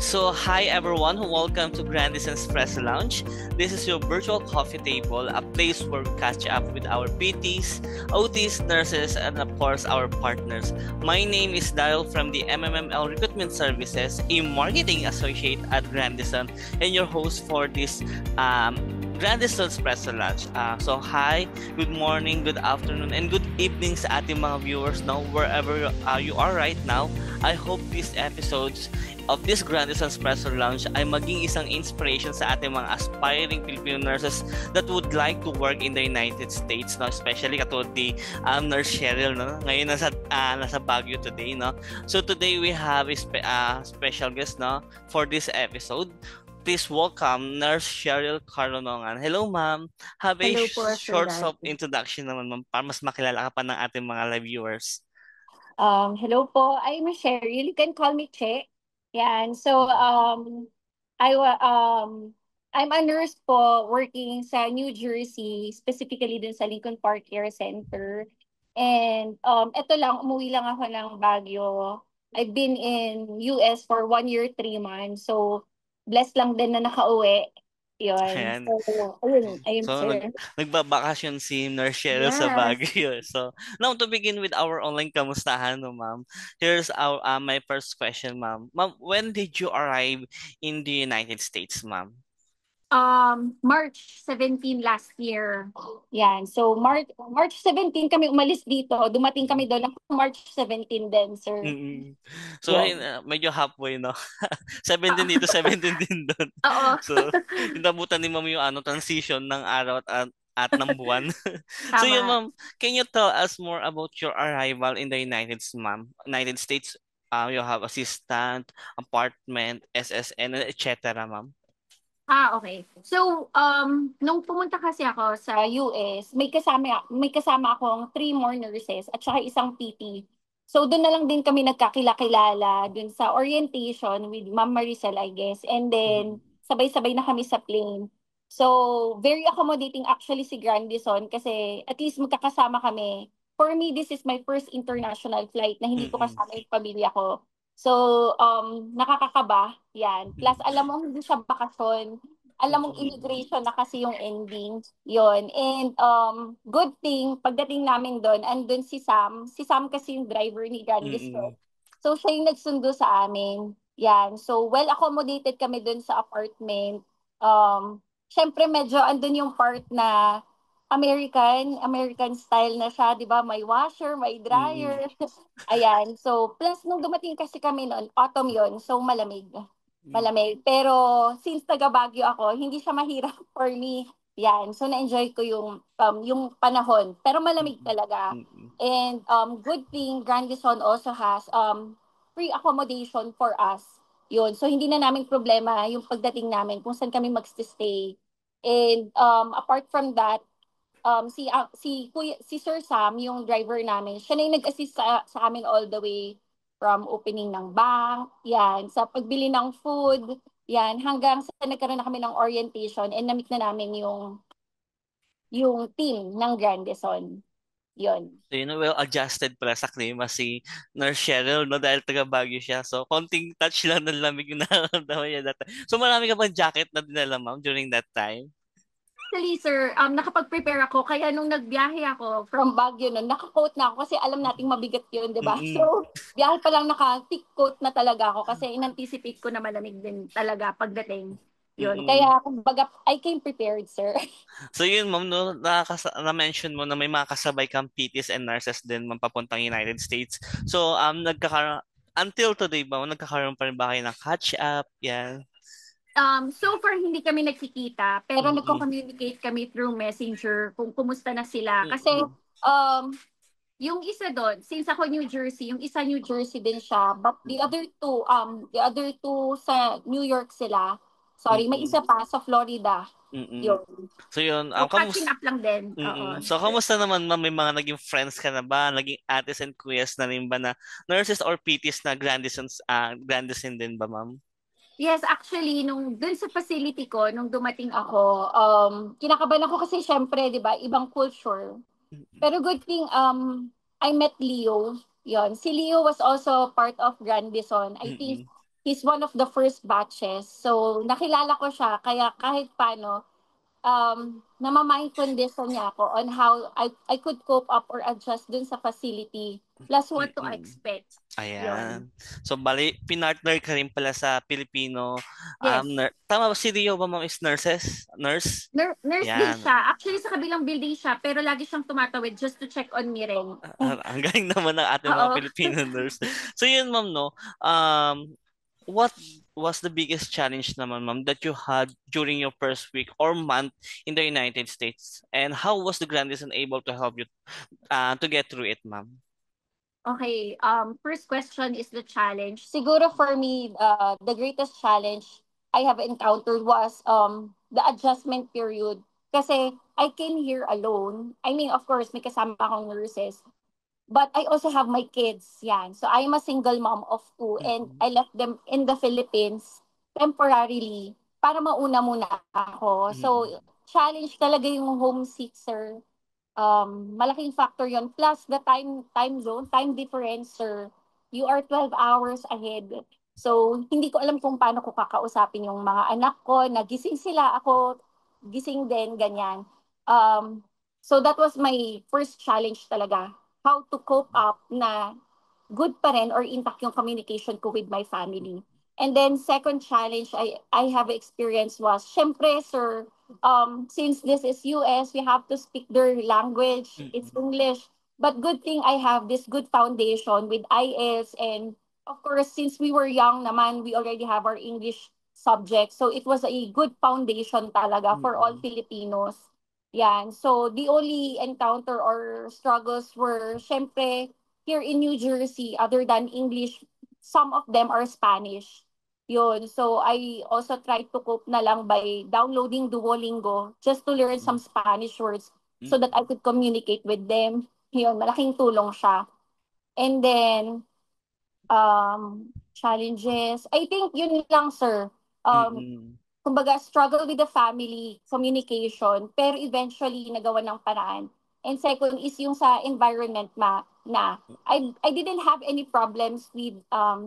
So, hi everyone, welcome to Grandis Espresso Lounge. This is your virtual coffee table, a place where we catch up with our PTs, OTs, nurses, and of course our partners. My name is Daryl from the MMML Recruitment Services, a marketing associate at Grandison, and your host for this Grandison Espresso Lounge. So, hi, good morning, good afternoon, and good evening sa ating mga viewers now, wherever you are right now. I hope these episodes of this Grandison Espresso Lounge ay maging isang inspiration sa ating mga aspiring Filipino nurses that would like to work in the United States, no? Especially katulad ni Nurse Cheryl, no? Ngayon nasa Baguio today, no? So today we have a special guest, no? For this episode. Please welcome Nurse Cheryl Caronongan. Hello, ma'am. Have a Hello po, short Sir soft introduction naman, ma'am, para mas makilala ka pa ng ating mga live viewers. Hello po. I'm Cheryl. You can call me Che. Yan. So, I'm a nurse po working sa New Jersey, specifically dun sa Lincoln Park Care Center. And ito lang, umuwi lang ako ng Baguio. I've been in US for 1 year, 3 months. So, blessed lang din na nakauwi. Yun. Ayan. So, ayun, So, sir. nagbabakasyon si Nurse Cheryl sa Yes. Baguio. So, now to begin with our online kamustahan, no, ma'am. Here's our my first question, ma'am. Ma'am, when did you arrive in the United States, ma'am? March 17 last year. Yan. So March 17 kami umalis dito. Dumating kami doon ng March 17 din, sir. Mm-mm. So, Yan. medyo halfway, no? 17 dito, 17 din doon. Oo. So, inabutan ni ma'am yung transition ng araw at ng buwan. So, yun, Tama. ma'am, can you tell us more about your arrival in the United States, ma'am? United States, you have assistant, apartment, SSN, etc., ma'am. Okay. So, nung pumunta kasi ako sa US, may kasama akong 3 more nurses at saka isang PT. So, doon na lang din kami nagkakilala doon sa orientation with Ma'am Maricel, I guess. And then, sabay-sabay na kami sa plane. So, very accommodating actually si Grandison kasi at least magkakasama kami. For me, this is my first international flight na hindi ko Mm-mm. kasama yung pamilya ko. So, nakakakaba, yan. Plus, alam mo, hindi siya bakasyon. Alam mong Mm-mm. immigration na kasi yung ending. Yon. And good thing, pagdating namin doon, andun si Sam. Si Sam kasi yung driver ni Grandis Mm-mm. ko. So, siya yung nagsundo sa amin. Yan. So, well accommodated kami doon sa apartment. Syempre, medyo andun yung part na American style na siya, 'di ba? May washer, may Mm-mm. dryer. Ayan. So, plus nung dumating kasi kami noon, autumn 'yon, so malamig. Malamig. Pero since taga Baguio ako, hindi siya mahirap for me. Yan. So na-enjoy ko yung panahon. Pero malamig Mm-mm. talaga. Mm-mm. And good thing Grandison also has free accommodation for us. Yun. So hindi na namin problema yung pagdating namin kung saan kami magstay. And apart from that, si Sir Sam, yung driver namin, siya na yung nag-assist sa amin all the way from opening ng bank, yan, sa pagbili ng food, yan, hanggang sa nagkaroon na kami ng orientation and na-meet na namin yung team ng Grandison. Yun. So, well adjusted pala sa klima si Nurse Cheryl, no? Dahil taga Baguio siya. So, konting touch lang ng lamig yung nararamdaman niya that time. So, marami ka bang jacket na dinala, ma'am, during that time? Actually, sir, nakapag-prepare ako. Kaya nung nagbiyahe ako from Baguio nun, naka-coat na ako kasi alam nating mabigat yun, di ba? Mm-mm. So, biyahe pa lang naka-thick coat na talaga ako kasi in-anticipate ko na malamig din talaga pagdating. Yun. Mm-mm. Kaya, kumbaga, I came prepared, sir. So, yun, ma'am, no? Na-mention mo na may mga kasabay kang PTs and nurses din, ma'am, papuntang United States. So, until today ba, nagkakaroon pa rin ba kayo ng catch-up? Yan. So far, hindi kami nagkikita, pero Mm-mm. nagko-communicate kami through messenger kung kumusta na sila. Kasi, Mm-mm. um, yung isa doon, since ako New Jersey, yung isa New Jersey din siya, but the other two sa New York sila. Sorry, may Mm-mm. isa pa sa Florida. Mm-mm. Yun. So, yun, So, catching up lang din. Mm-mm. Oo. So, kamusta naman, ma'am? May mga naging friends ka na ba? Naging ates and kuyas na rin ba na nurses or PTs na Grandison din ba, ma'am? Yes, actually, nung dun sa facility ko, nung dumating ako, kinakabahan ako kasi syempre, di ba, ibang culture. Pero good thing, I met Leo. Yon. Si Leo was also part of Grandison. I think Mm-mm. he's one of the first batches. So, nakilala ko siya, kaya kahit paano, namamind condition niya ako on how I could cope up or adjust dun sa facility. Plus, what to Mm-mm. expect. Yun. Ayan. So, bali, pinartner ka rin pala sa Filipino. Yes. Tama ba si Rio ba ma'am is nurses? Nurse? Nurse din Yan. siya. Actually, sa kabilang building siya, pero lagi siyang tumatawid just to check on me rin. Ang galing naman ng ating mga Oo. Filipino nurse. So, yun ma'am, no? What was the biggest challenge naman, ma'am, that you had during your first week or month in the United States? And how was the Grandison able to help you to get through it, ma'am? Okay, first question is the challenge. Siguro for me, the greatest challenge I have encountered was the adjustment period. Kasi I came here alone. I mean, of course, may kasama akong nurses. But I also have my kids, yan. So I'm a single mom of two and Mm-mm. I left them in the Philippines temporarily para mauna muna ako. So Mm-mm. challenge talaga yung homesick, sir. Malaking factor yon plus the time zone, time difference, sir. You are 12 hours ahead. So, hindi ko alam kung paano ko kakausapin yung mga anak ko, nagising sila, ako gising din, ganyan. So that was my first challenge talaga. How to cope up na good pa rin or intact yung communication ko with my family. And then second challenge I have experienced was, syempre, sir, since this is US, we have to speak their language. It's Mm-mm. English. But good thing I have this good foundation with IS, and of course, since we were young naman, we already have our English subject. So it was a good foundation talaga for all Mm-mm. Filipinos. Yan. So the only encounter or struggles were, syempre, here in New Jersey, other than English, some of them are Spanish. Yun. So, I also tried to cope na lang by downloading Duolingo just to learn some Spanish words so that I Mm-mm. could communicate with them. Yun, malaking tulong siya. And then, challenges. I think yun lang, sir. Um, Mm-mm. kumbaga, struggle with the family, communication, pero eventually nagawa ng paraan. And second is yung sa environment na I didn't have any problems with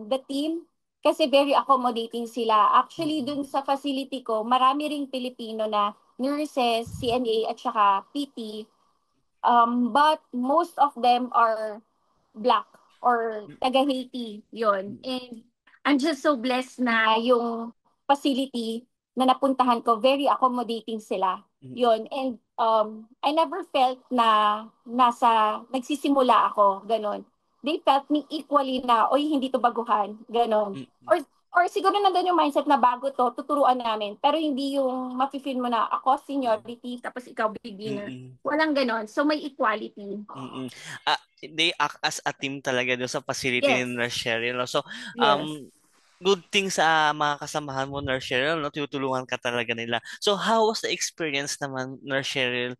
the team kasi very accommodating sila. Actually, Mm-mm. dun sa facility ko, marami ring Pilipino na nurses, CNA at saka PT. But most of them are Black or taga Haiti, yon. And I'm just so blessed na yung facility na napuntahan ko, very accommodating sila. Mm-mm. Yon. And I never felt na nagsisimula ako, ganon. They felt me equally na, oy, hindi to baguhan, ganon. Mm-mm. Or siguro nandun yung mindset na bago to, tuturuan namin. Pero hindi yung mafe-feel mo na ako seniority, tapos ikaw beginner. Mm-mm. Walang ganon. So may equality. Mm-mm. They act as a team talaga doon sa facility ni Yes. Nurse Cheryl, no? So, Yes. good thing sa mga kasamahan mo, Nurse Cheryl, no? Tutulungan ka talaga nila. So, how was the experience naman, Nurse Cheryl,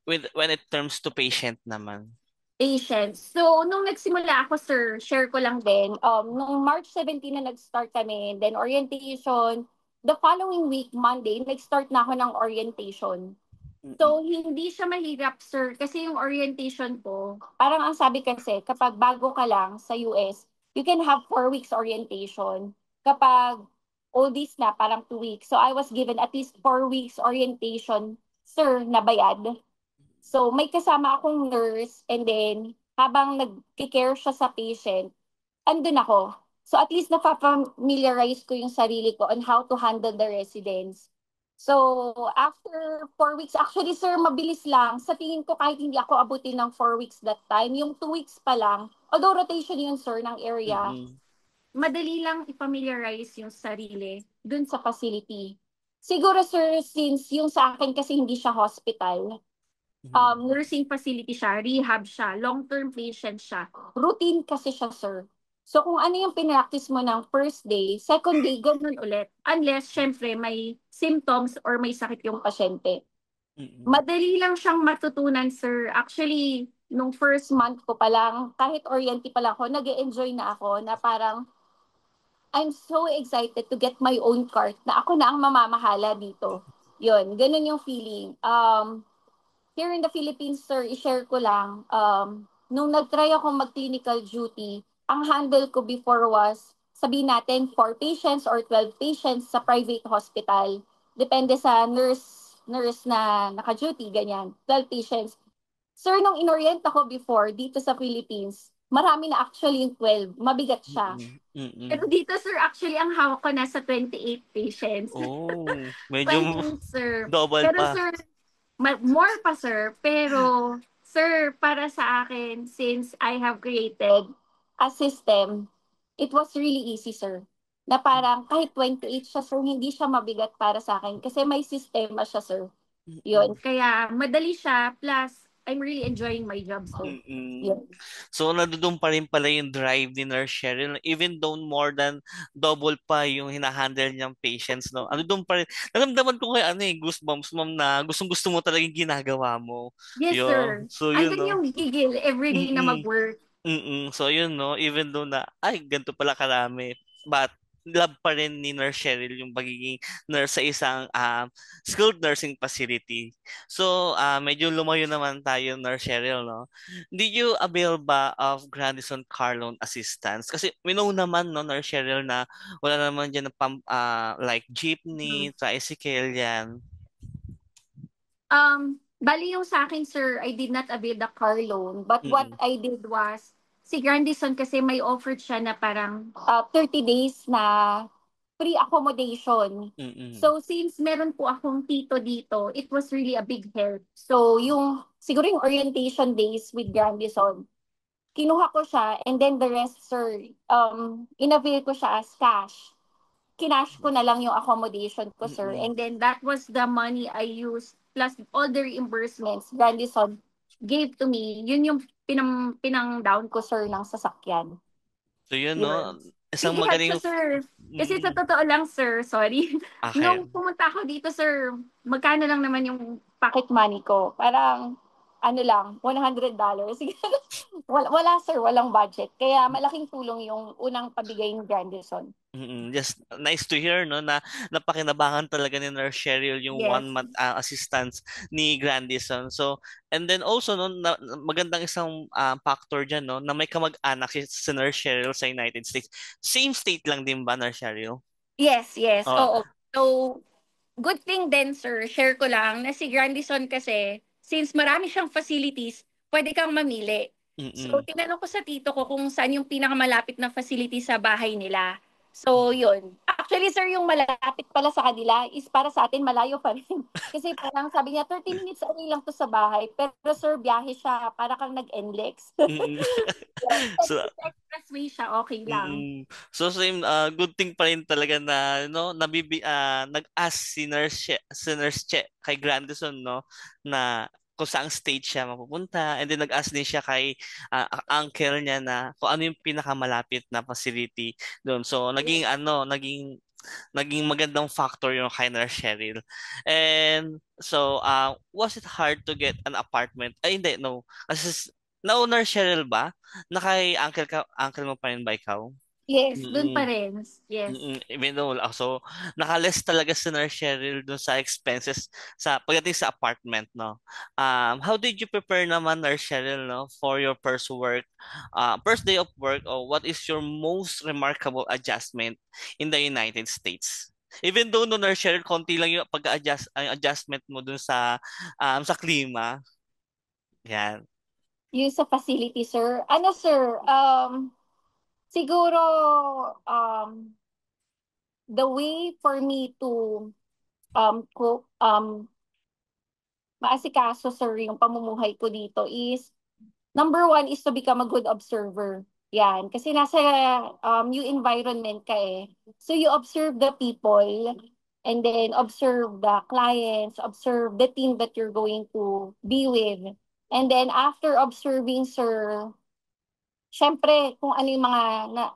when it comes to patient naman? Patience. So, nung nagsimula ako, sir, share ko lang din, nung March 17 na nag-start kami, then orientation, the following week, Monday, nag-start na ako ng orientation. Mm-mm. So, hindi siya mahirap, sir, kasi yung orientation ko, parang ang sabi kasi, kapag bago ka lang sa US, you can have 4 weeks orientation. Kapag oldies na, parang 2 weeks. So, I was given at least 4 weeks orientation, sir, na bayad. So, may kasama akong nurse and then habang nag-care siya sa patient, andun ako. So, at least napapamiliarize ko yung sarili ko on how to handle the residents. So, after 4 weeks, actually, sir, mabilis lang. Sa tingin ko, kahit hindi ako abutin ng 4 weeks that time, yung 2 weeks pa lang, although rotation yun, sir, ng area, Mm-mm. madali lang ipamiliarize yung sarili dun sa facility. Siguro, sir, since yung sa akin kasi hindi siya hospital, Mm-mm. nursing facility siya, rehab siya, long-term patient siya. Routine kasi siya, sir. So kung ano yung pinractice mo ng first day, second day, ganun ulit. Unless, syempre, may symptoms or may sakit yung pasyente. Mm-mm. Madali lang siyang matutunan, sir. Actually, nung first month ko pa lang, kahit oriente pa lang ako, nag enjoy na ako na parang I'm so excited to get my own cart na ako na ang mamamahala dito. Yun, ganun yung feeling. Here in the Philippines, sir, i-share ko lang, nung nag-try ako mag-clinical duty, ang handle ko before was sabihin natin 4 patients or 12 patients sa private hospital. Depende sa nurse na naka-duty, ganyan. 12 patients. Sir, nung inorient ako before dito sa Philippines, marami na actually yung 12. Mabigat siya. Mm-mm. Mm-mm. Pero dito, sir, actually, ang hawak ko nasa 28 patients. Oh, medyo 28, sir. double Pero, pa. sir, more pa, sir. Pero, sir, para sa akin, since I have created a system, it was really easy, sir. Na parang kahit 28 siya, sir, hindi siya mabigat para sa akin. Kasi may sistema siya, sir. Yun. Mm-mm. Kaya madali siya. Plus, I'm really enjoying my job, sir. Mm-mm. Yun. So, nandoon pa rin pala yung drive ni Nurse Cheryl. Even though more than double pa yung hinahandle niyang patients, no? Ano doon pa rin. Naramdaman ko kay ano eh, goosebumps, ma'am, na gustong-gusto mo talaga yung ginagawa mo. Yes, Yo. sir. So, yun, Andun no? yung gigil everyday na Mm-mm. mag-work. Mm-mm. So, yun, no? Even though na, ay, ganito pala karami. But, love pa rin ni Nurse Cheryl yung pagiging nurse sa isang skilled nursing facility. So, medyo lumayo naman tayo, Nurse Cheryl, no? Did you avail ba of Grandison Car Loan Assistance? Kasi we know naman, no, Nurse Cheryl, na wala naman dyan na like jeepney, tricycle, yan. Bali yung sa akin, sir, I did not avail the car loan. But what Mm-mm. I did was, si Grandison kasi may offered siya na parang 30 days na free accommodation. Mm-mm. So, since meron po akong tito dito, it was really a big help. So, siguro yung orientation days with Grandison, kinuha ko siya and then the rest, sir, inavail ko siya as cash. Kinash ko na lang yung accommodation ko, sir. Mm-mm. And then that was the money I used plus all the reimbursements Grandison gave to me. Yun yung pinang down ko, sir, ng sasakyan. So, yun, no? Yun. Isang Really help siya, magaling... sir. Kasi sa Mm, totoo lang, sir, sorry. okay. Nung pumunta ako dito, sir, magkano lang naman yung pocket money ko? Parang, ano lang, $100. Wala, sir, walang budget. Kaya malaking tulong yung unang pabigay ni Grandison. Mm, just nice to hear no na napakinabangan talaga ni Nurse Cheryl yung Yes. 1 month assistance ni Grandison. So and then also no magandang isang factor diyan no na may kamag-anak si Nurse Cheryl sa United States. Same state lang din ba Nurse Cheryl? Yes, yes. Oh, Oo. So, good thing din, sir, share ko lang na si Grandison kasi, since marami siyang facilities, pwede kang mamili. So, mm. tinanong ko sa tito ko kung saan yung pinakamalapit na facility sa bahay nila. So, yun. Actually, sir, yung malapit pala sa kanila is para sa atin malayo pa rin. Kasi parang sabi niya, 30 minutes away lang to sa bahay. Pero, sir, biyahe siya para kang nag-NLEX. Mm. So Expressway siya, okay lang. mm. So same good thing pa rin talaga na no nag-ask si Nurse Che kay Grandison no na kung saang state siya mapupunta and then nag-ask din siya kay uncle niya na kung ano yung pinakamalapit na facility doon. So naging magandang factor yung kay Nurse Cheryl. And so was it hard to get an apartment? Ay hindi no. Kasi na Cheryl ba? Na kay uncle mo pa rin ba ikaw? Yes, dun pa Mm-mm. rin. Yes. Mm-mm. Even though, so, nakaless talaga si Nurse Cheryl dun sa expenses sa pagdating sa apartment, no? How did you prepare naman, Nurse Cheryl, no, for your first day of work, or what is your most remarkable adjustment in the United States? Even though, no, Nurse Cheryl, konti lang yung adjustment mo dun sa klima. Yan. Yung sa facility, sir. Ano, sir? Siguro, um, the way for me to maasikaso, sir, yung pamumuhay ko dito is, number one is to become a good observer. Yan. Kasi nasa new environment ka eh. So you observe the people and then observe the clients, observe the team that you're going to be with. And then after observing, sir, syempre, kung ano yung mga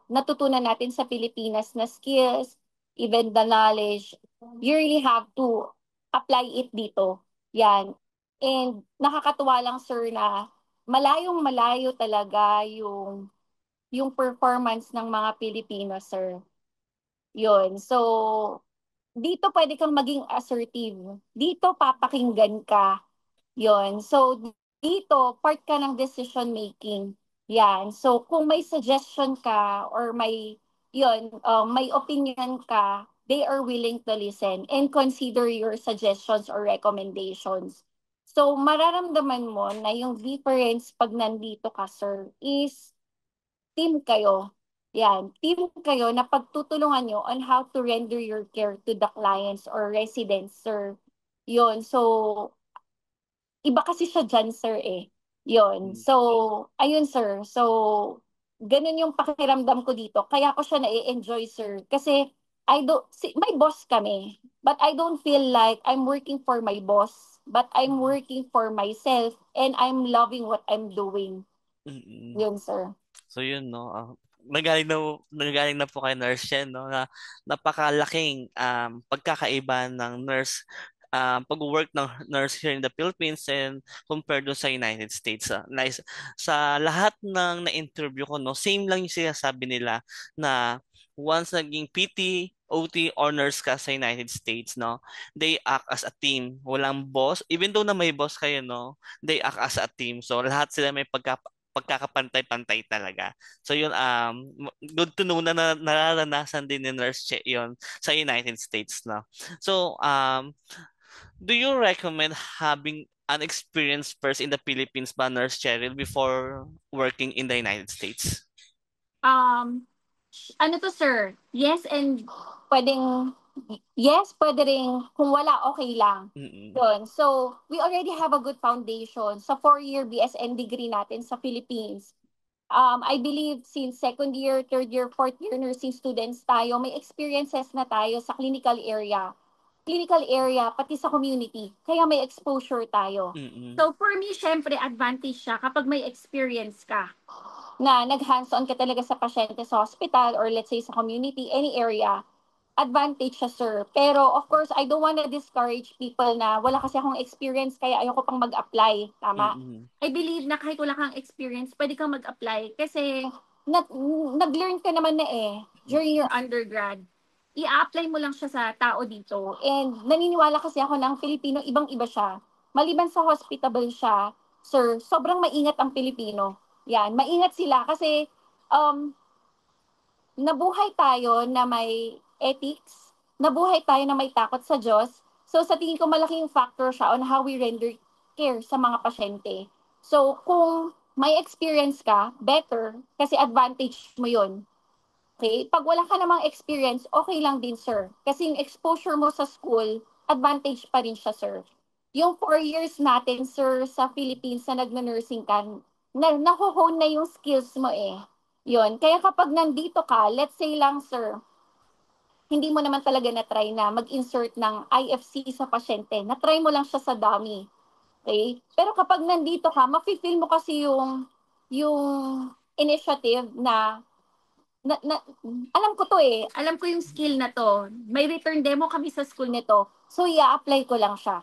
natutunan natin sa Pilipinas na skills, even the knowledge, you really have to apply it dito. Yan. And nakakatuwa lang, sir, na malayong malayo talaga yung performance ng mga Pilipino, sir. Yun. So, dito pwede kang maging assertive. Dito papakinggan ka. Yon. So, dito, part ka ng decision making. Yan. So, kung may suggestion ka or may yun, may opinion ka, they are willing to listen and consider your suggestions or recommendations. So, mararamdaman mo na yung difference pag nandito ka, sir, is team kayo. Yan, team kayo na pagtutulungan nyo on how to render your care to the clients or residents, sir. Yun, so iba kasi siya dyan, sir, eh. Yun. Mm. So, ayun, sir. So, ganun yung pakiramdam ko dito. Kaya ko siya na-enjoy, sir. Kasi, may boss kami. But I don't feel like I'm working for my boss. But I'm Mm. working for myself. And I'm loving what I'm doing. Mm. Yun, sir. So yun no, nagaling na po kay Nurse Chen no na napakalaking pagkakaiba ng nurse pag-work ng nurse here in the Philippines and compared do sa United States. Nice. Sa lahat ng na-interview ko no, same lang yung sinasabi nila na once naging PT, OT or nurse ka sa United States no, they act as a team. Walang boss, even though na may boss kayo no, they act as a team. So lahat sila may pagkakapantay-pantay talaga. So yun, good to know na, nararanasan din ni Nurse Che yun sa United States na. So, do you recommend having an experience first in the Philippines ba, Nurse Cheryl, before working in the United States? Um, ano to, sir? Yes, and pwedeng, yes, pwede rin, kung wala, okay lang. Mm-mm. Yun. So, we already have a good foundation sa 4-year BSN degree natin sa Philippines. I believe since second year, third year, fourth year nursing students tayo, may experiences na tayo sa clinical area. Clinical area, pati sa community. Kaya may exposure tayo. Mm-mm. So, for me, syempre, advantage siya kapag may experience ka na nag-hands-on ka talaga sa pasyente sa hospital or let's say sa community, any area, advantage siya, sir. Pero of course, I don't wanna discourage people na wala kasi akong experience kaya ayoko pang mag-apply. Tama? Mm-mm. I believe na kahit wala kang experience, pwede kang mag-apply kasi nag-learn ka naman na eh during your undergrad. I-apply mo lang siya sa tao dito. And naniniwala kasi ako ng Pilipino, ibang-iba siya. Maliban sa hospitable siya, sir, sobrang maingat ang Pilipino. Yan, maingat sila kasi um, nabuhay tayo na may ethics, nabuhay tayo na may takot sa Diyos. So sa tingin ko malaking factor siya on how we render care sa mga pasyente. So kung may experience ka, better kasi advantage mo 'yon. Okay? Pag wala ka namang experience, okay lang din, sir. Kasi yung exposure mo sa school, advantage pa rin siya, sir. Yung 4 years natin, sir, sa Philippines na nagna-nursing ka, naho-hone na yung skills mo eh. Yun. Kaya kapag nandito ka, let's say lang, sir, hindi mo naman talaga na-try na mag-insert ng IFC sa pasyente. Na-try mo lang siya sa dummy. Okay? Pero kapag nandito ka, mafe-feel mo kasi yung initiative na alam ko to eh. Alam ko yung skill na to. May return demo kami sa school nito. So, i-apply ko lang siya.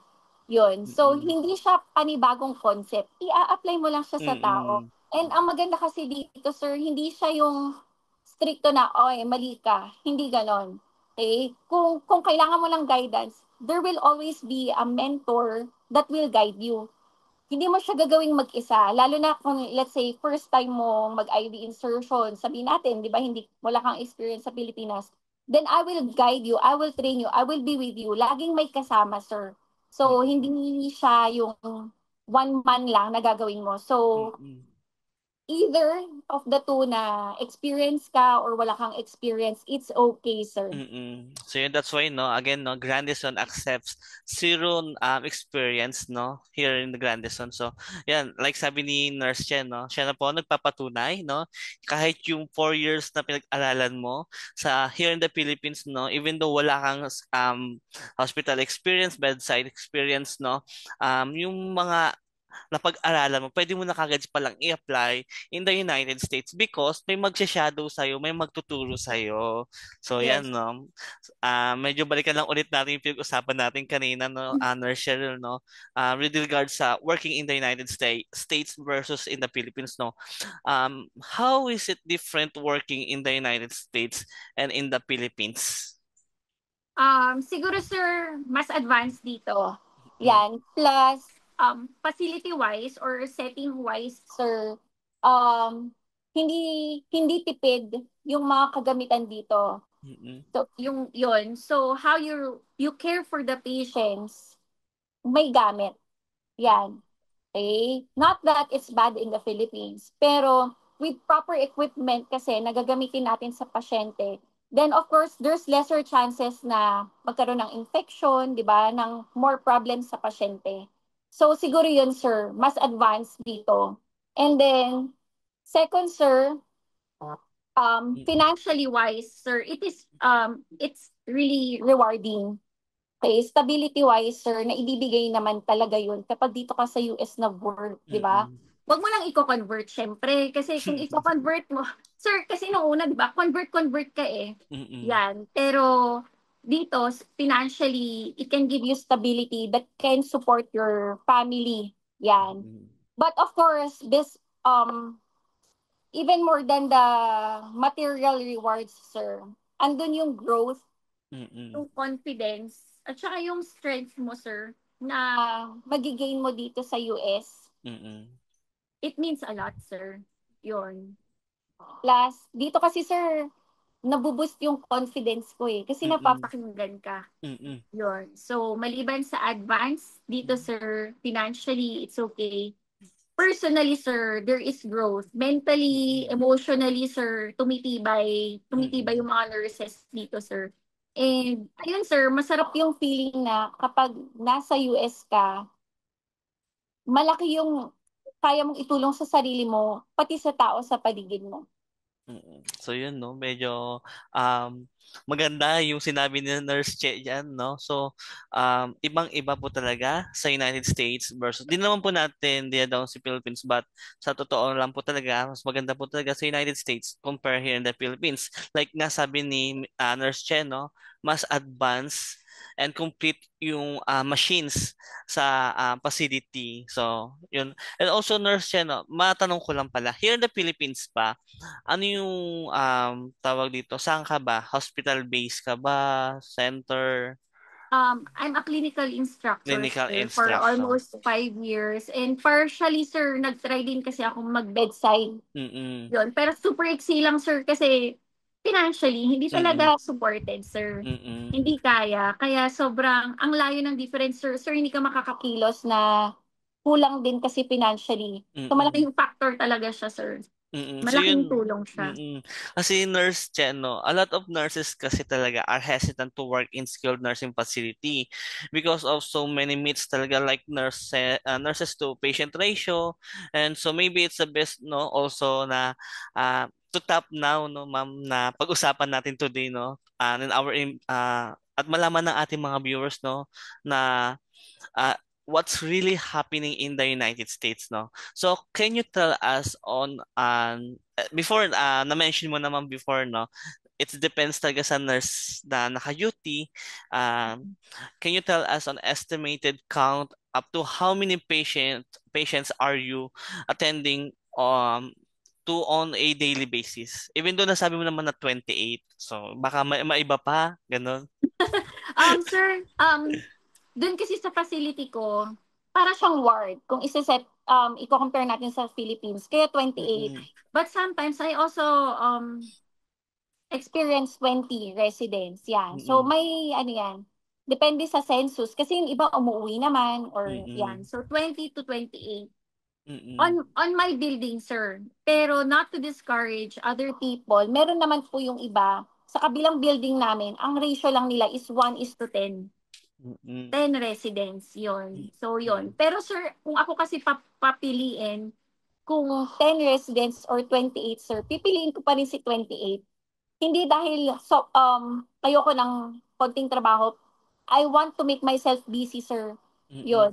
Yun. So, Mm-mm. hindi siya panibagong concept. I-apply mo lang siya sa tao. Mm-mm. And ang maganda kasi dito, sir, hindi siya yung stricto na, oy, mali ka. Hindi ganon. Okay? Kung kailangan mo ng guidance, there will always be a mentor that will guide you. Hindi mo siya gagawing mag-isa. Lalo na kung, let's say, first time mo mag-IV insertion, sabihin natin, di ba, hindi, wala kang experience sa Pilipinas, then I will guide you, I will train you, I will be with you. Laging may kasama, sir. So, hindi Mm-mm. siya yung one man lang na gagawin mo. So, Mm-mm. either of the two na experience ka or wala kang experience, it's okay, sir. Mm-mm. So yun, that's why no again no Grandison accepts zero experience no here in the Grandison. So yan like sabi ni Nurse Chen no siya na po nagpapatunay no kahit yung 4 years na pinag-aralan mo sa here in the Philippines no even though wala kang hospital experience, bedside experience no yung mga napag-aralan mo, pwede mo na kagad palang i-apply in the United States because may magsha-shadow sa'yo, may magtuturo sa'yo. So, yan, Yes. no? Medyo balikan lang ulit natin yung pinag-usapan natin kanina, no? Nurse Cheryl, no? With regards sa working in the United States versus in the Philippines, no? How is it different working in the United States and in the Philippines? Siguro, sir, mas advanced dito. Mm, Yan. Plus, facility-wise or setting-wise, sir, um, hindi tipid yung mga kagamitan dito. Mm-mm. So, yung yon. So, how you care for the patients, may gamit. Yan. Okay? Not that it's bad in the Philippines, pero with proper equipment kasi nagagamitin natin sa pasyente, then of course, there's lesser chances na magkaroon ng infection, di ba, ng more problems sa pasyente. So, siguro yun, sir, mas advanced dito. And then, second, sir, Mm-mm. financially wise, sir, it's really rewarding. Okay, stability wise, sir, na ibibigay naman talaga yun kapag dito ka sa US na work, di ba? Mm-mm. Huwag mo lang i-convert, syempre. Kasi kung i-convert mo, sir, kasi nung una, di ba, convert ka eh. Mm-mm. Yan. Pero dito, financially, it can give you stability that can support your family. Yan. Mm-mm. But of course, even more than the material rewards, sir, andun yung growth, Mm-mm. yung confidence, at saka yung strength mo, sir, na magigain mo dito sa US. Mm-mm. It means a lot, sir. Yun. Plus, dito kasi, sir, nabuboost yung confidence ko eh. Kasi Mm-mm. napapakinggan ka. Mm-mm. Yun. So, maliban sa advance, dito, sir, financially, it's okay. Personally, sir, there is growth. Mentally, Mm-mm. emotionally, sir, tumitibay Mm-mm. yung mga nurses dito, sir. And, ayun, sir, masarap yung feeling na kapag nasa US ka, malaki yung kaya mong itulong sa sarili mo, pati sa tao sa paligid mo. Mm. So yun no, medyo um maganda yung sinabi ni Nurse Che diyan no. So ibang-iba po talaga sa United States versus di naman po natin diya down sa Philippines but sa totoo lang po talaga mas maganda po talaga sa United States compare here in the Philippines. Like nga sabi ni Nurse Che no, mas advanced and complete yung machines sa facility. So, yun. And also, Nurse Che, no, matanong ko lang pala, here in the Philippines pa, ano yung tawag dito? Saan ka ba? Hospital base ka ba? Center? I'm a clinical instructor, Clinical sir, for instruction? almost 5 years. And partially, sir, nag-try din kasi ako mag-bedside. Mm-mm. Yun. Pero super iksi lang, sir, kasi financially, hindi Mm-mm. talaga supported, sir. Mm-mm. Hindi kaya. Kaya sobrang, ang layo ng difference, sir. Sir, hindi ka makakakilos na kulang din kasi financially. So, Mm-mm. malaking factor talaga siya, sir. Mm-mm. So Malaking yun, tulong siya. kasi nurse Chen, no, a lot of nurses kasi talaga are hesitant to work in skilled nursing facility because of so many myths talaga like nurses to patient ratio. And so maybe it's the best no also na to top now no ma'am na pag-usapan natin today no in our at malaman ng ating mga viewers no na uh, what's really happening in the United States, no? So, can you tell us on before na-mention mo naman before, no? It depends talaga sa nurse na naka-duty. Can you tell us on estimated count up to how many patients are you attending to on a daily basis? Even though nasabi mo naman na 28. So, baka maiba pa, ganun. Sir, dun kasi sa facility ko, para siyang ward. Kung i-compare natin sa Philippines, kaya 28. Mm-mm. But sometimes I also experience 20 residents. Yan. So Mm-mm. may ano yan, depende sa census. Kasi yung iba umuwi naman or Mm-mm. yan. So 20 to 28. Mm-mm. On my building, sir. Pero not to discourage other people. Meron naman po yung iba. Sa kabilang building namin, ang ratio lang nila is 1:10. Mm-mm. 10 residents, yon. So, Mm-mm. yon. Pero sir, kung ako kasi papiliin, kung 10 residents or 28, sir, pipiliin ko pa rin si 28. Hindi dahil ayoko ng konting trabaho. I want to make myself busy, sir. Mm-mm. Yon.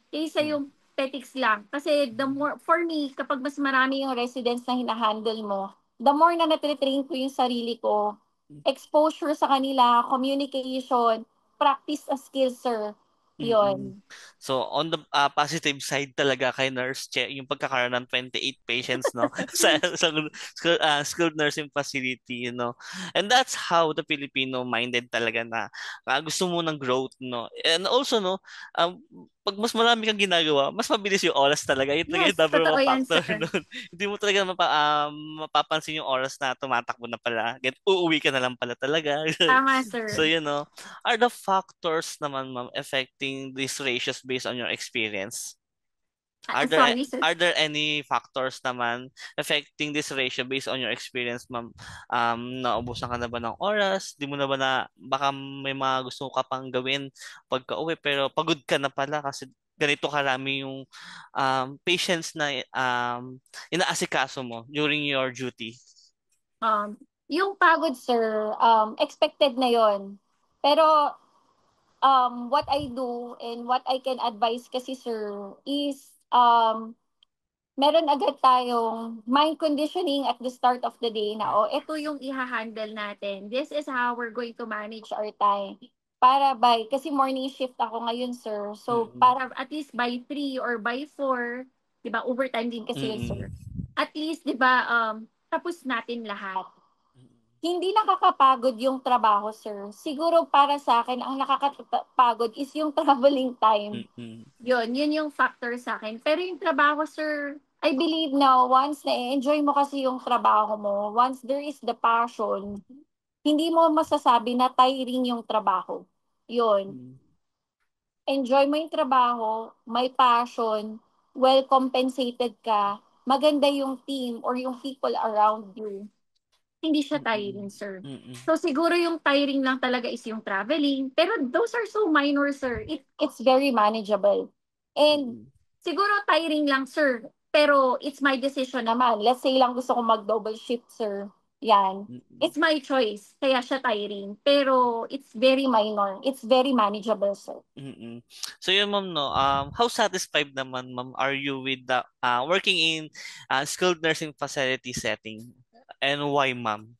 Kaysa yung petics lang. Kasi the more, for me, kapag mas marami yung residents na hinahandle mo, the more na natitrain ko yung sarili ko, exposure sa kanila, communication, practice a skill, sir. Mm-mm. Yon. So, on the positive side talaga kay Nurse Che, yung pagkakaroon ng 28 patients, no? Sa skilled nursing facility, you know? And that's how the Filipino minded talaga na gusto mo ng growth, no? And also, no, um, pag mas marami kang ginagawa, mas mabilis yung oras talaga. Yun talaga Yes, yung number totoo one yan, factor sir. nun. Hindi mo talaga mapapansin yung oras na tumatakbo na pala. Uuwi ka na lang pala talaga. Tama, So, sir. are the factors naman, ma'am, affecting these ratios based on your experience? Sorry, sir. Are there any factors naman affecting this ratio based on your experience, ma'am? Naubusan ka na ba ng oras? Di mo na ba baka may mga gusto ka pang gawin pagka-uwi pero pagod ka na pala kasi ganito karami yung patients na inaasikaso mo during your duty. Um, yung pagod, sir, expected na yon. Pero what I do and what I can advise kasi, sir, is meron agad tayong mind conditioning at the start of the day na, oh, ito yung iha-handle natin. This is how we're going to manage our time. Kasi morning shift ako ngayon, sir. So, Mm-mm. para at least by 3 or by 4, di ba, overtime din kasi yun, sir. Mm-mm. At least, di ba, tapos natin lahat. Hindi nakakapagod yung trabaho, sir. Siguro para sa akin, ang nakakapagod is yung traveling time. Mm-mm. Yun yung factor sa akin. Pero yung trabaho, sir, I believe na once na-enjoy mo kasi yung trabaho mo, once there is the passion, hindi mo masasabi na tiring yung trabaho. Yun. Mm-mm. Enjoy mo yung trabaho, may passion, well compensated ka, maganda yung team or yung people around you, hindi siya Mm-mm. tiring, sir. Mm-mm. So siguro yung tiring lang talaga is yung traveling. Pero those are so minor, sir. It's very manageable. And Mm-mm. siguro tiring lang, sir. Pero it's my decision naman. Let's say lang gusto ko mag-double shift, sir. Yan. Mm-mm. It's my choice. Kaya siya tiring. Pero it's very minor. It's very manageable, sir. Mm-mm. So yun, ma'am, no, how satisfied naman, ma'am, are you with the working in skilled nursing facility setting? And why, ma'am?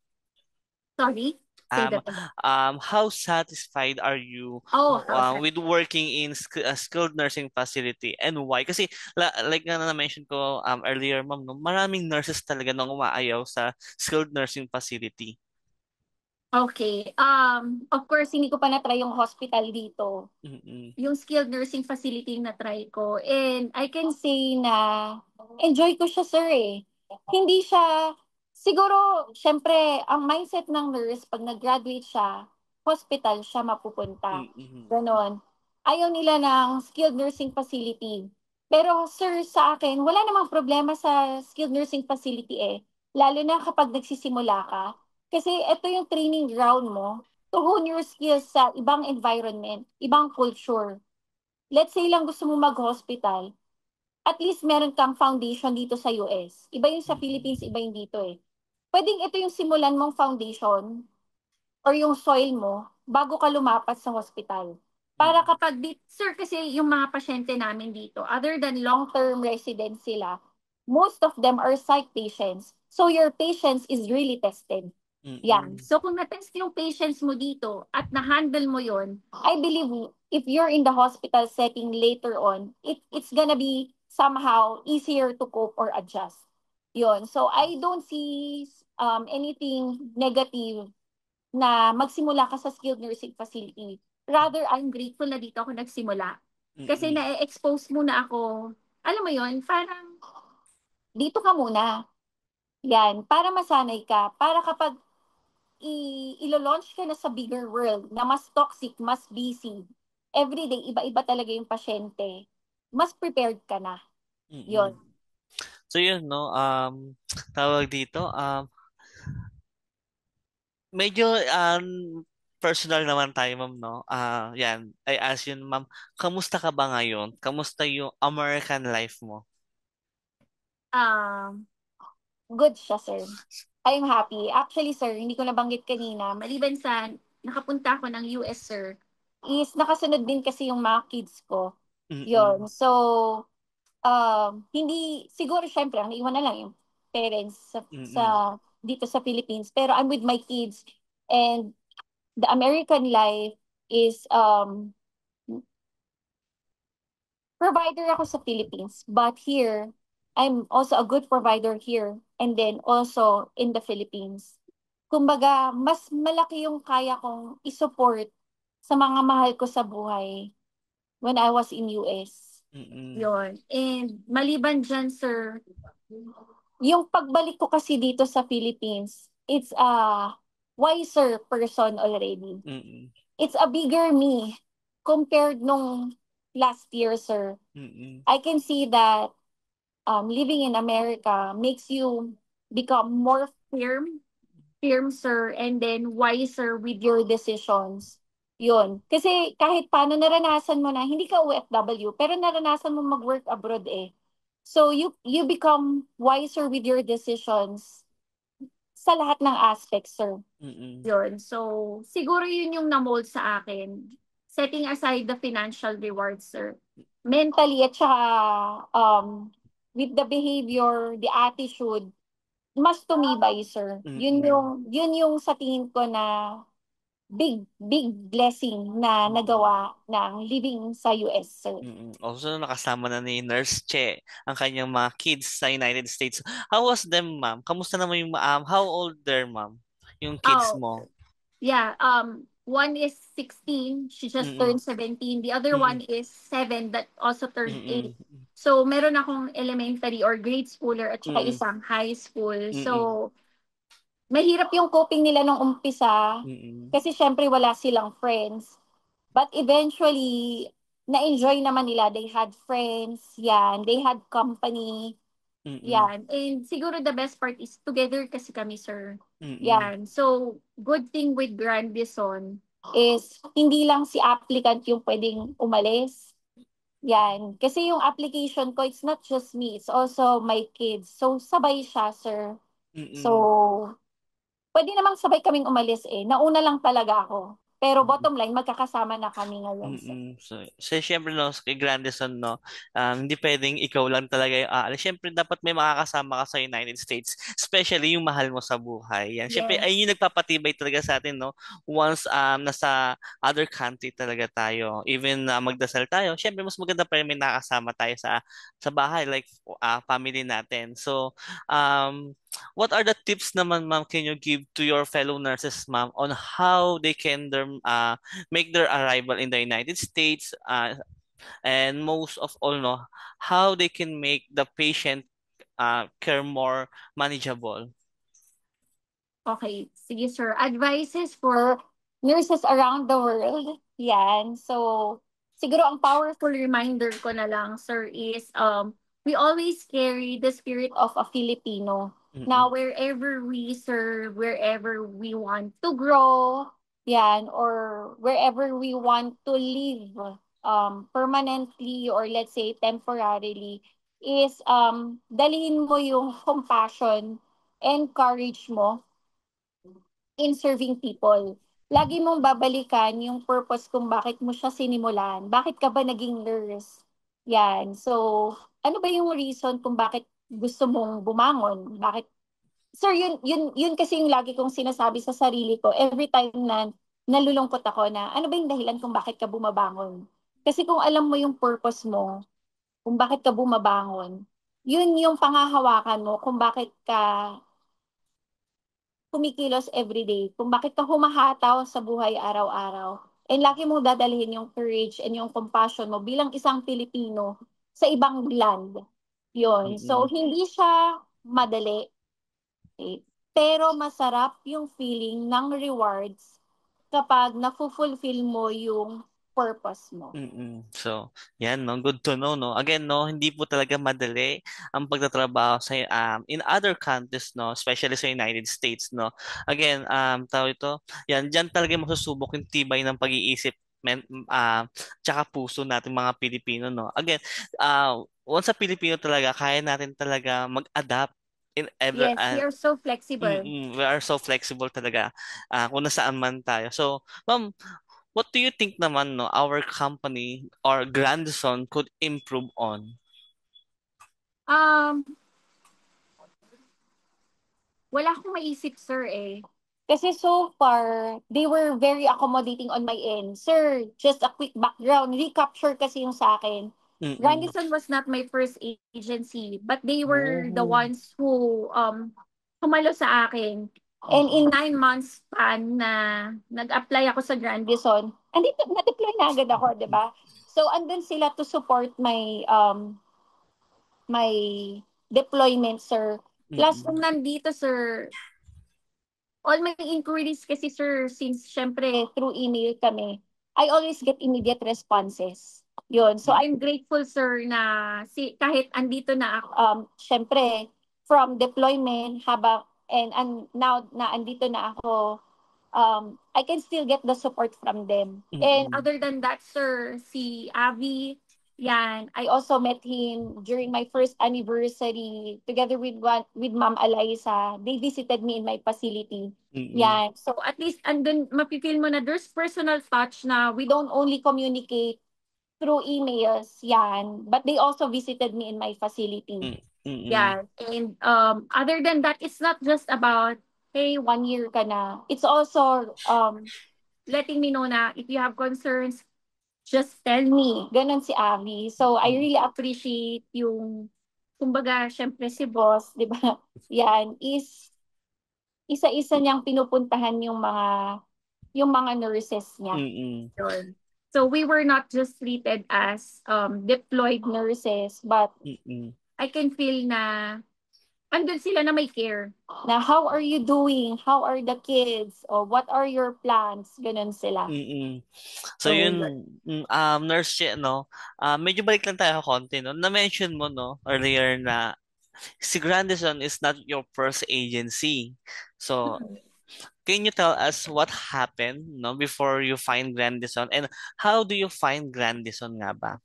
Sorry? Say Um, that again. how satisfied are you Oh, how's that? with working in a skilled nursing facility and why? Kasi like nga na-mention ko earlier, ma'am, no, maraming nurses talaga nang umaayaw sa skilled nursing facility. Okay. Of course, hindi ko pa na-try yung hospital dito. Mm-mm. Yung skilled nursing facility na try ko. And I can say na enjoy ko siya, sir, eh. Hindi siya, siguro, syempre, ang mindset ng nurse, pag nag-graduate siya, hospital siya mapupunta. Mm-mm. Ganon. Ayaw nila ng skilled nursing facility. Pero, sir, sa akin, wala namang problema sa skilled nursing facility, eh. Lalo na kapag nagsisimula ka. Kasi ito yung training ground mo to hone your skills sa ibang environment, ibang culture. Let's say lang gusto mo mag-hospital, at least meron kang foundation dito sa US. Iba yung sa Mm-mm. Philippines, iba yung dito eh. Pwedeng ito yung simulan mong foundation or yung soil mo bago ka lumapat sa hospital. Para Mm-mm. kapag, sir, kasi yung mga pasyente namin dito, other than long-term residents sila, most of them are psych patients. So your patience is really tested. Yan. Mm-mm. So kung na-test yung patients mo dito at na-handle mo yon, I believe if you're in the hospital setting later on, it's gonna be somehow easier to cope or adjust. Yon. So I don't see anything negative na magsimula ka sa skilled nursing facility. Rather, I'm grateful na dito ako nagsimula. Kasi Mm-mm. na-expose muna ako, alam mo yon, parang dito ka muna. Yan, para masanay ka. Para kapag ilo-launch ka na sa bigger world na mas toxic, mas busy, everyday, iba-iba talaga yung pasyente, mas prepared ka na. Mm-mm. Yon. So yun, no, tawag dito, medyo personal naman tayo, ma'am, no? Yan, I ask yun, ma'am, kamusta ka ba ngayon? Kamusta yung American life mo? Um, Good siya, sir. I'm happy. Actually, sir, hindi ko nabanggit kanina, maliban sa nakapunta ako ng US, sir, is nakasunod din kasi yung mga kids ko. Mm-mm. Yon. So, hindi, siguro syempre, ang naiwan na lang yung parents sa Mm-mm. dito sa Philippines. Pero I'm with my kids and the American life is provider ako sa Philippines, but here I'm also a good provider here and then also in the Philippines. Kumbaga, mas malaki yung kaya kong isupport sa mga mahal ko sa buhay when I was in US. Mm-mm. Yun. And maliban dyan, sir, yung pagbalik ko kasi dito sa Philippines, it's a wiser person already. Mm-mm. It's a bigger me compared nung last year, sir. Mm-mm. I can see that living in America makes you become more firm, sir, and then wiser with your decisions. Yun. Kasi kahit paano naranasan mo na, hindi ka OFW, pero naranasan mo mag-work abroad eh. So you become wiser with your decisions sa lahat ng aspects, sir. Mm-mm. Yun. So, siguro yun yung na-mold sa akin. Setting aside the financial rewards, sir. Mentally at saka with the behavior, the attitude, mas tumibay, sir. Mm-mm. Yun yung sa tingin ko na big blessing na nagawa ng living sa US, sir. Mm. Also, nakasama na ni Nurse Che ang kanyang mga kids sa United States. How was them, ma'am? Kamusta naman yung, how old they're, ma'am? Yung kids Oh, mo? yeah, one is 16, she just Mm-mm. turned 17. The other Mm-mm. one is 7 that also turned 8. Mm-mm. So, meron akong elementary or grade schooler at saka Mm-mm. isang high school. Mm-mm. So, mahirap yung coping nila nung umpisa Mm-mm. kasi syempre wala silang friends. But eventually, na-enjoy naman nila. They had friends, yan. They had company, Mm-mm. yan. And siguro the best part is together kasi kami, sir. Mm-mm. Yan. So, good thing with Grandison is hindi lang si applicant yung pwedeng umalis. Yan. Kasi yung application ko, it's not just me, it's also my kids. So, sabay siya, sir. Mm-mm. So, pwede namang sabay kaming umalis eh. Nauna lang talaga ako. Pero Mm-mm. bottom line, magkakasama na kami ngayon, sir. Mm. So syempre no, kay Grandison no, hindi pwedeng ikaw lang talaga yung aalis. Syempre dapat may makakasama ka sa United States, especially yung mahal mo sa buhay. Yan. Syempre Yes. ayun yung nagpapatibay talaga sa atin no. Once nasa other country talaga tayo, even magdasal tayo, syempre mas maganda pa rin may nakakasama tayo sa bahay like family natin. So what are the tips naman ma'am can you give to your fellow nurses ma'am on how they can make their arrival in the United States, and most of all, no, how they can make the patient care more manageable. Okay, sige sir. Advices for nurses around the world. Yan. So, siguro ang powerful reminder ko na lang, sir, is we always carry the spirit of a Filipino. Mm-mm, Now, wherever we serve, wherever we want to grow, yan, or wherever we want to live permanently or let's say temporarily, is dalhin mo yung compassion and courage mo in serving people. Lagi mong babalikan yung purpose kung bakit mo siya sinimulan. Bakit ka ba naging nurse? Yan. So, ano ba yung reason kung bakit gusto mong bumangon? Bakit? Sir, yun kasi yung lagi kong sinasabi sa sarili ko every time na nalulungkot ako na ano ba yung dahilan kung bakit ka bumabangon? Kasi kung alam mo yung purpose mo, kung bakit ka bumabangon, yun yung pangahawakan mo kung bakit ka kumikilos everyday, kung bakit ka humahataw sa buhay araw-araw. And lagi mong dadalhin yung courage and yung compassion mo bilang isang Pilipino sa ibang land. Yun. So, mm-mm, hindi siya madali. Okay? Pero masarap yung feeling ng rewards kapag na-fulfill mo yung purpose mo. mm-mm. So, yan, no? Good to know, no? Again, no, hindi po talaga madali ang pagtatrabaho sa in other countries, no? Especially sa United States, no? Again, tawag ito, yan, diyan talaga masusubok yung tibay ng pag-iisip tsaka puso natin mga Pilipino, no? Again, once sa Pilipino talaga, kaya natin talaga mag-adapt in ever Yes, we are so flexible. we are so flexible talaga kung nasaan man tayo. So, ma'am, what do you think naman no our company or Grandson could improve on? Um, Wala akong maisip, sir, eh. Kasi so far, they were very accommodating on my end. Sir, just a quick background. Recapture kasi yung sa akin. Mm-mm. Grandison was not my first agency, but they were the Oh. ones who humalo sa akin. And in 9 months span na nag-apply ako sa Grandison, andito, na-deploy na agad ako, di ba? So andun sila to support my deployment, sir. Plus kung Mm-mm. nandito, sir, all my inquiries kasi, sir, since syempre through email kami, I always get immediate responses. Yun. So I'm grateful, sir, na kahit andito na ako, syempre from deployment habang and now na andito na ako, I can still get the support from them. And Mm-mm. other than that, sir, si Avi, yan, I also met him during my first anniversary together with Ma'am Eliza. They visited me in my facility. Mm-mm. Yan. So at least andun mapifeel mo na there's personal touch na we don't only communicate through emails, yan, but they also visited me in my facility. Mm-mm. Yeah. And other than that, it's not just about, hey, 1 year ka na. It's also letting me know na if you have concerns, just tell me. Ganon si Abby. So I Mm-mm. really appreciate yung, kumbaga, syempre si boss, di ba? Yan, is isa-isa niyang pinupuntahan yung mga nurses niya. Mm-mm. Yun. So we were not just treated as deployed nurses, but Mm-mm. I can feel na andun sila na may care. Na how are you doing? How are the kids? O what are your plans? Ganun sila. Mm-mm. So So, yun. yun, Nurse Che, no? Medyo balik lang tayo konti, no? Na-mention mo, no, earlier na si Grandison is not your first agency. So, can you tell us what happened, no, before you find Grandison, and how do you find Grandison nga ba?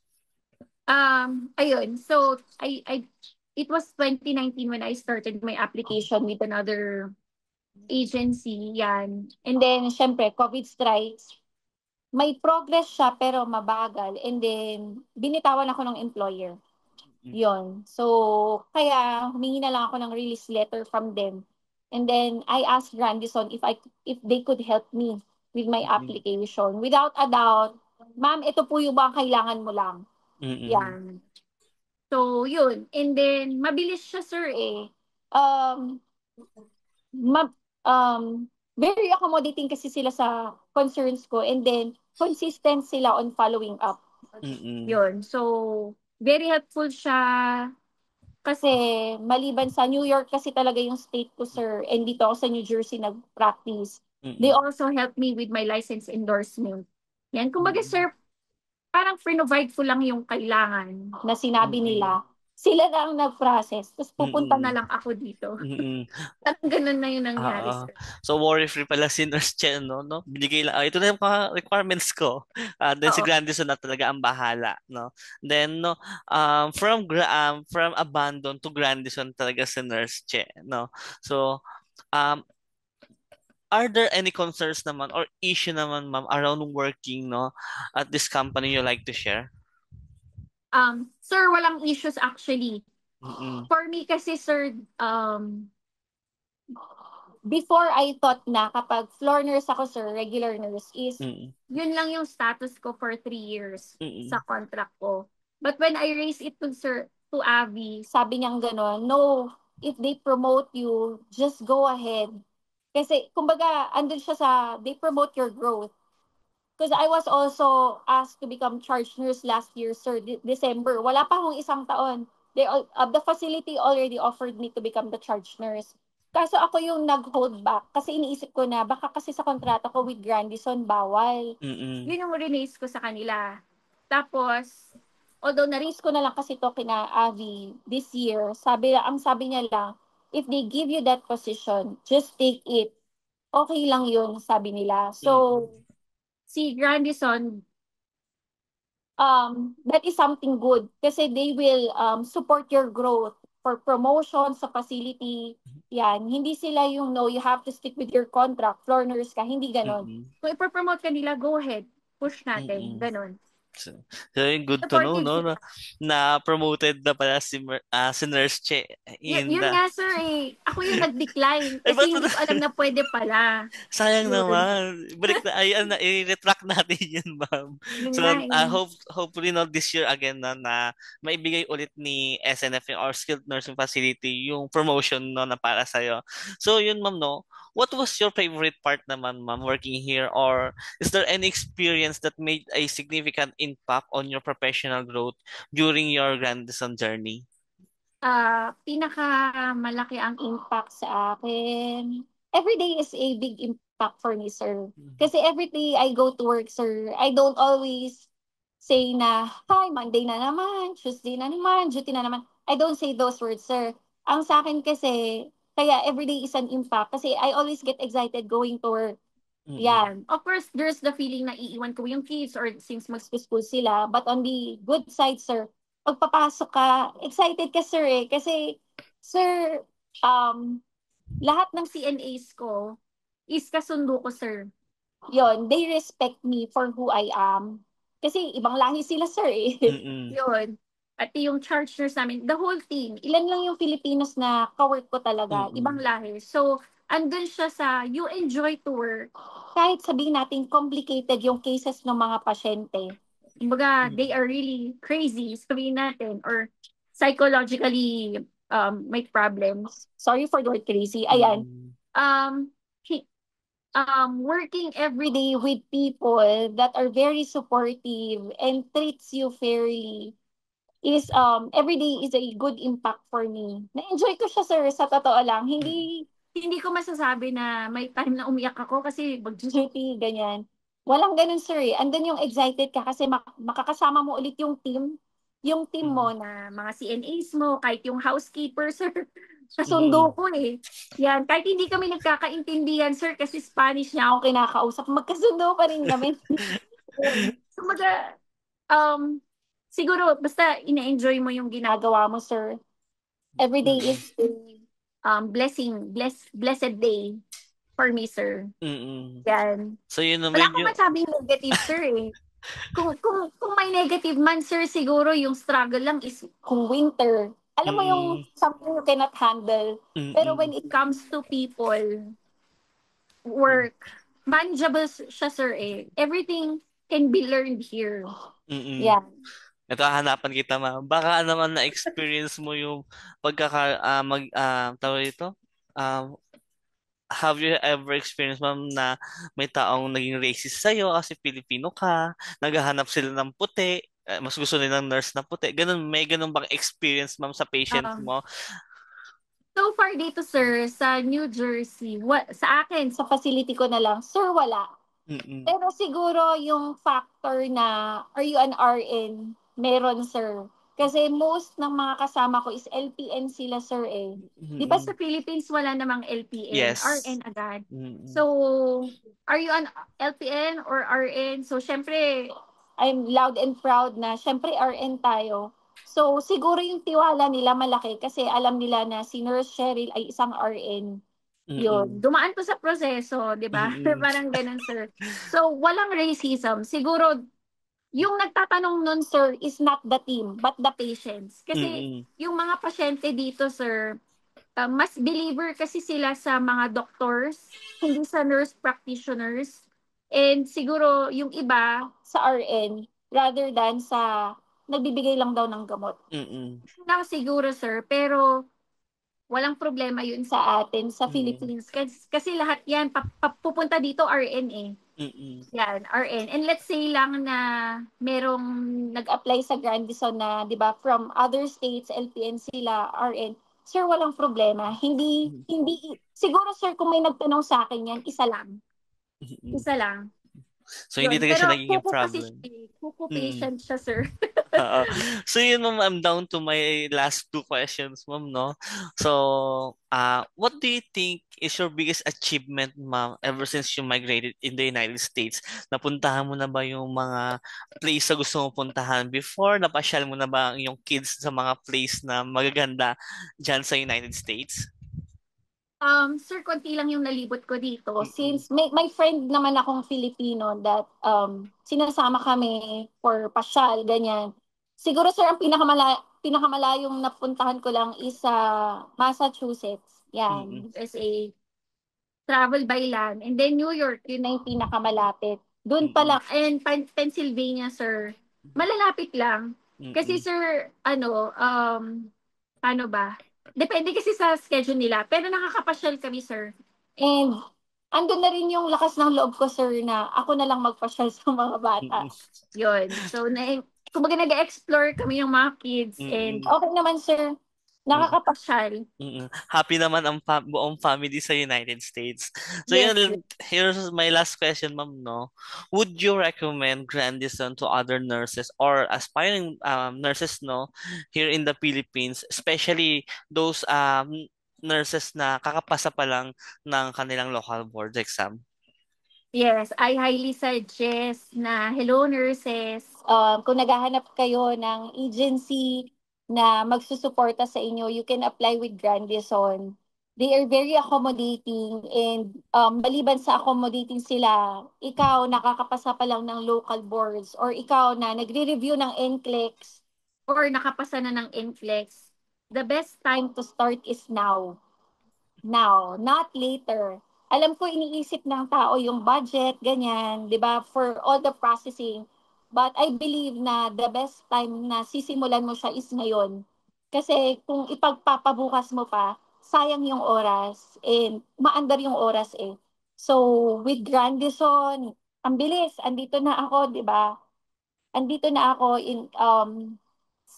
Ayun. So, it was 2019 when I started my application with another agency. Yan. And then, syempre, COVID strikes. May progress siya pero mabagal. And then, binitawan ako ng employer. Yon. So, kaya humingi na lang ako ng release letter from them. And then I asked Grandison if they could help me with my Mm-mm. application. Without a doubt, ma'am, ito po yung bang kailangan mo lang. Mm-mm. Yan. So, yun. And then, mabilis siya, sir, eh. Um, ma, very accommodating kasi sila sa concerns ko. And then, consistent sila on following up. Mm-mm. Yun. So, very helpful siya. Kasi maliban sa New York kasi talaga yung state ko, sir, and dito ako sa New Jersey nag-practice. They Mm-mm. also helped me with my license endorsement. Yan, kumbaga, Mm-mm. sir, parang provide ko lang yung kailangan na sinabi Mm-mm. nila. Sila na ang nag-process, tapos pupunta na Mm-mm. lang ako dito. Mm-mm. Parang ganun na yung nangyari, Oo. sir. So worry-free pala si Nurse Chen, no? No? Binigay lang, ito na yung mga requirements ko. Then si Oo. Grandison na talaga ang bahala, no? Then, no, from abandon to Grandison talaga si Nurse Che, no? So, um, are there any concerns naman or issue naman, ma'am, around working, no, at this company you like to share? Sir, walang issues actually. Mm-mm. For me kasi, sir, before I thought na kapag floor nurse ako, sir, regular nurse is, Mm-mm. yun lang yung status ko for 3 years Mm-mm. sa contract ko. But when I raised it to sir, to Abby, sabi niyang gano'n, no, if they promote you, just go ahead. Kasi, kumbaga, andun siya sa, they promote your growth. Because I was also asked to become charge nurse last year, sir, December. Wala pa akong isang taon. The facility already offered me to become the charge nurse. Kaso ako yung nag-hold back kasi iniisip ko na baka kasi sa kontrata ko with Grandison, bawal. Mm-mm. Yun yung release ko sa kanila. Tapos, although na-raise ko na lang kasi to kina Avi this year, ang sabi niya lang, if they give you that position, just take it. Okay lang yun, sabi nila. So, Mm-mm. si Grandison, that is something good kasi they will support your growth for promotion sa facility. Yan, hindi sila yung no, you have to stick with your contract, floor nurse ka, hindi ganon. Mm-mm. Kung ipopromote ka nila, go ahead, push natin, Mm-mm. ganon. So, good to know, Supportive no, sila. na promoted na pala si Nurse Che in Yun the... nga, sir, eh. Ako yung nag-decline Ay, ba't kasi mo hindi na? ko alam na pwede pala. Sayang Yun. naman. Balik na, ay, ano, i-retract natin yun, ma'am. Yun So, nga, eh. hopefully not this year again na maibigay ulit ni SNF or Skilled Nursing Facility yung promotion, no, na para sa'yo. So, yun, ma'am, no, What was your favorite part naman, ma'am, working here? Or is there any experience that made a significant impact on your professional growth during your Grandison journey? Pinakamalaki ang impact sa akin. Every day is a big impact for me, sir. Mhm. Kasi every day I go to work, sir, I don't always say na, "Hi, Monday na naman, Tuesday na naman, duty na naman." I don't say those words, sir. Ang sa akin kasi, kaya every day is an impact kasi I always get excited going to work. Mm-mm. Yan. Of course, there's the feeling na iiwan ko yung kids or since mag-school sila. But on the good side, sir, pagpapasok ka, excited ka, sir, eh. Kasi, sir, um, lahat ng CNAs ko is kasundo ko, sir. Yon, they respect me for who I am. Kasi ibang lahi sila, sir, eh. Mm-mm. Yun. At yung charge nurse namin, the whole team, ilan lang yung Filipinos na kawork ko talaga, ibang Mm-mm. lahi. So, andun siya sa you enjoy to work. Kahit sabihin natin complicated yung cases ng mga pasyente. Kumbaga, they are really crazy, sabihin natin, or psychologically may problems. Sorry for the word crazy. Ayan. Mm-mm. Um, working every day with people that are very supportive and treats you fairly is every day is a good impact for me. Na-enjoy ko siya, sir, sa totoo lang. Hindi ko masasabi na may time na umiyak ako kasi mag-duty, ganyan. Walang ganun, sir, eh. Andun yung excited ka kasi makakasama mo ulit yung team. Yung team mo Mm-mm. na mga CNAs mo, kahit yung housekeeper, sir. Kasundo Mm-mm. ko, eh. Yan, kahit hindi kami nagkakaintindihan, sir, kasi Spanish niya ako kinakausap, magkasundo pa rin kami. Yun. Kumbaga, um, siguro, basta ina-enjoy mo yung ginagawa mo, sir. Every day Mm-mm. is a blessed day for me, sir. Mm-mm. Yan. So yun na Wala akong medyo masabing negative, sir, eh. Kung may negative man, sir, siguro yung struggle lang is kung winter. Alam mo yung mm-mm. something you cannot handle. Pero Mm-mm. when it comes to people, work, manageable siya, sir, eh. Everything can be learned here. Mm-mm. Yeah. Ito, hahanapan kita, ma'am. Baka naman na-experience mo yung tawag ito? Um, have you ever experienced, ma'am, na may taong naging racist sa'yo kasi Filipino ka, naghahanap sila ng puti, mas gusto nilang nurse na puti. Ganun, may ganun bang experience, ma'am, sa patient Um, mo? So far dito, sir, sa New Jersey, sa akin, sa facility ko na lang, sir, wala. Mm-mm. Pero siguro yung factor na, are you an RN? Meron, sir. Kasi most ng mga kasama ko is LPN sila, sir, eh. Di ba sa Mm-mm. Philippines, wala namang LPN, Yes. RN agad. Mm-mm. So, are you an LPN or RN? So, syempre, I'm loud and proud na, syempre, RN tayo. So, siguro yung tiwala nila malaki kasi alam nila na si Nurse Cheryl ay isang RN. Yun. Mm-mm. Dumaan ko sa proseso, di ba? Mm-mm. Parang ganun, sir. So, walang racism. Siguro, yung nagtatanong nun, sir, is not the team, but the patients. Kasi, Mm-mm. yung mga pasyente dito, sir, mas believer kasi sila sa mga doctors, hindi sa nurse practitioners. And siguro, yung iba sa RN, rather than sa nagbibigay lang daw ng gamot. Mm-mm. Lang siguro, sir, pero walang problema yun sa atin, sa Mm-mm. Philippines. Kasi lahat yan, pupunta dito RN, eh. Mm-mm. Yan, RN. And let's say lang na merong nag-apply sa Grandison na, di ba, from other states, LPN sila, RN. Sir, walang problema. Siguro, sir, kung may nagtanong sa akin yan, isa lang. Mm-mm. Isa lang. So, hindi Yun. talaga siya Pero nagiging kuko kasi problem. siya, eh. Kuko Mm. patient siya, sir. Oo. So yun, ma'am, I'm down to my last two questions, ma'am, no? So, what do you think is your biggest achievement, ma'am, ever since you migrated in the United States? Napuntahan mo na ba yung mga place na gusto mo puntahan before? Napasyal mo na ba ang iyong kids sa mga place na magaganda dyan sa United States? Sir, konti lang yung nalibot ko dito. Mm-mm. Since may friend naman akong Filipino that sinasama kami for pasyal, ganyan. Siguro, sir, ang pinakamalayong napuntahan ko lang is sa Massachusetts. Mm-mm. Yan, USA. Travel by land. And then New York, yun na yung pinakamalapit. Doon pa Mm-mm. lang. And Pennsylvania, sir. Malalapit lang. Kasi, Mm-mm. sir, ano ba? Depende kasi sa schedule nila. Pero nakakapasyal kami, sir. And andun na rin yung lakas ng loob ko, sir, na ako na lang magpasyal sa mga bata. Mm-mm. Yun. So, kumbaga nag-explore kami yung mga kids and Mm-mm. okay naman, sir. Nakakapasyal. Mm. Happy naman ang buong family sa United States. So Yes, yun, yes. here's my last question, ma'am, no? Would you recommend Grandison to other nurses or aspiring nurses, no, here in the Philippines, especially those nurses na kakapasa pa lang ng kanilang local board exam? Yes, I highly suggest na hello nurses, kung naghahanap kayo ng agency na magsusuporta sa inyo, you can apply with Grandison. They are very accommodating and maliban sa accommodating sila, ikaw nakakapasa pa lang ng local boards or ikaw na nagre-review ng NCLEX or nakapasa na ng NCLEX, the best time to start is now. Now, not later. Alam ko iniisip ng tao yung budget, ganyan, 'di ba, for all the processing. But I believe na the best time na sisimulan mo siya is ngayon. Kasi kung ipagpapabukas mo pa, sayang yung oras and maandar yung oras eh. So, with Grandison, ang bilis, andito na ako, 'di ba? Andito na ako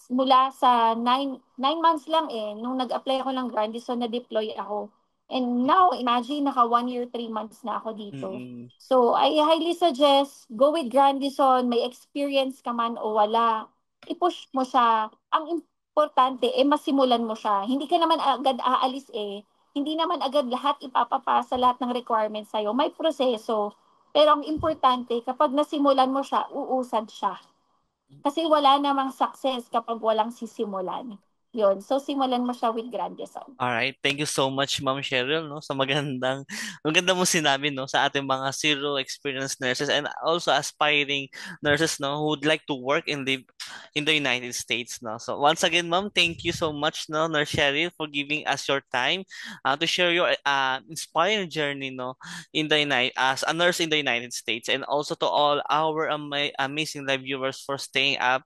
mula sa nine months lang eh, nung nag-apply ako ng Grandison, na-deploy ako. And now, imagine, naka 1 year, 3 months na ako dito. Mm-mm. So, I highly suggest, go with Grandison, may experience ka man o wala, i-push mo siya. Ang importante, masimulan mo siya. Hindi ka naman agad aalis eh. Hindi naman agad lahat ipapapasa, lahat ng requirements sa'yo. May proseso. Pero ang importante, kapag nasimulan mo siya, uusad siya. Kasi wala namang success kapag walang sisimulan. Yun. So, simulan mo siya with Grandison. All right. Thank you so much, Ma'am Cheryl, no, sa maganda mo sinabi, no, sa ating mga zero experience nurses and also aspiring nurses, no, who would like to work in the United States, no. So once again, Ma'am, thank you so much, no, Nurse Cheryl, for giving us your time to share your inspiring journey, no, in the United as a nurse in the United States, and also to all our amazing live viewers for staying up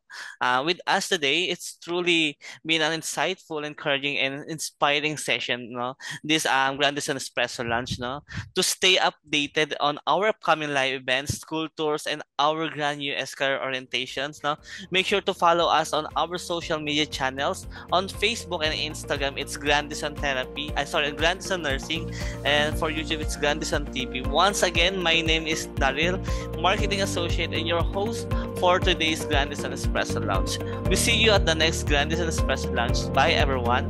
with us today. It's truly been an insightful, encouraging, and inspiring session, no? This Grandison Espresso Lunch, no? To stay updated on our upcoming live events, school tours, and our Grand US career orientations, no? Make sure to follow us on our social media channels on Facebook and Instagram. It's Grandison Therapy. Grandison Nursing, and for YouTube, it's Grandison TV. Once again, my name is Daryl, Marketing Associate, and your host for today's Grandison Espresso Lounge. We see you at the next Grandison Espresso Lounge. Bye, everyone.